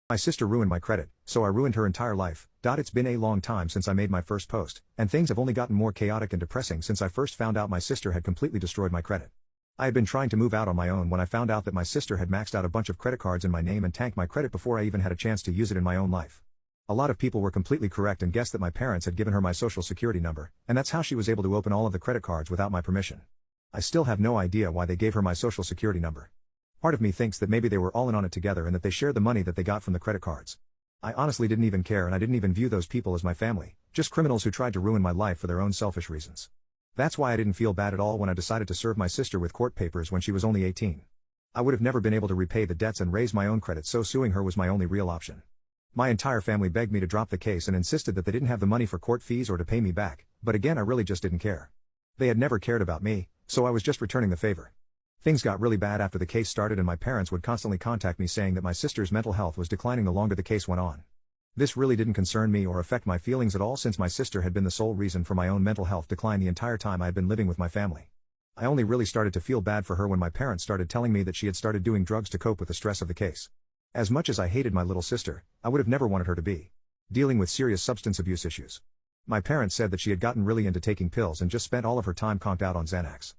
My sister ruined my credit, so I ruined her entire life. It's been a long time since I made my first post, and things have only gotten more chaotic and depressing since I first found out my sister had completely destroyed my credit. I had been trying to move out on my own when I found out that my sister had maxed out a bunch of credit cards in my name and tanked my credit before I even had a chance to use it in my own life. A lot of people were completely correct and guessed that my parents had given her my social security number, and that's how she was able to open all of the credit cards without my permission. I still have no idea why they gave her my social security number. Part of me thinks that maybe they were all in on it together and that they shared the money that they got from the credit cards. I honestly didn't even care, and I didn't even view those people as my family, just criminals who tried to ruin my life for their own selfish reasons. That's why I didn't feel bad at all when I decided to serve my sister with court papers when she was only 18. I would have never been able to repay the debts and raise my own credit, so suing her was my only real option. My entire family begged me to drop the case and insisted that they didn't have the money for court fees or to pay me back, but again I really just didn't care. They had never cared about me, so I was just returning the favor. Things got really bad after the case started, and my parents would constantly contact me saying that my sister's mental health was declining the longer the case went on. This really didn't concern me or affect my feelings at all, since my sister had been the sole reason for my own mental health decline the entire time I had been living with my family. I only really started to feel bad for her when my parents started telling me that she had started doing drugs to cope with the stress of the case. As much as I hated my little sister, I would have never wanted her to be dealing with serious substance abuse issues. My parents said that she had gotten really into taking pills and just spent all of her time conked out on Xanax.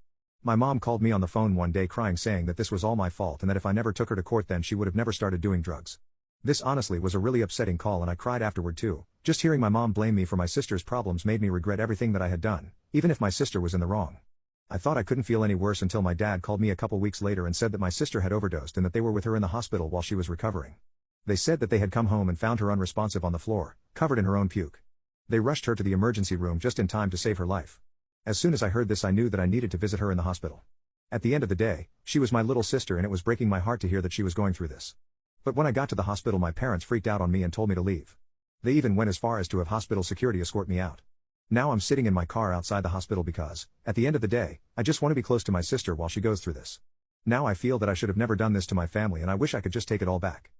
My mom called me on the phone one day crying, saying that this was all my fault and that if I never took her to court then she would have never started doing drugs. This honestly was a really upsetting call, and I cried afterward too. Just hearing my mom blame me for my sister's problems made me regret everything that I had done, even if my sister was in the wrong. I thought I couldn't feel any worse until my dad called me a couple weeks later and said that my sister had overdosed and that they were with her in the hospital while she was recovering. They said that they had come home and found her unresponsive on the floor, covered in her own puke. They rushed her to the emergency room just in time to save her life. As soon as I heard this, I knew that I needed to visit her in the hospital. At the end of the day, she was my little sister, and it was breaking my heart to hear that she was going through this. But when I got to the hospital, my parents freaked out on me and told me to leave. They even went as far as to have hospital security escort me out. Now I'm sitting in my car outside the hospital because, at the end of the day, I just want to be close to my sister while she goes through this. Now I feel that I should have never done this to my family, and I wish I could just take it all back.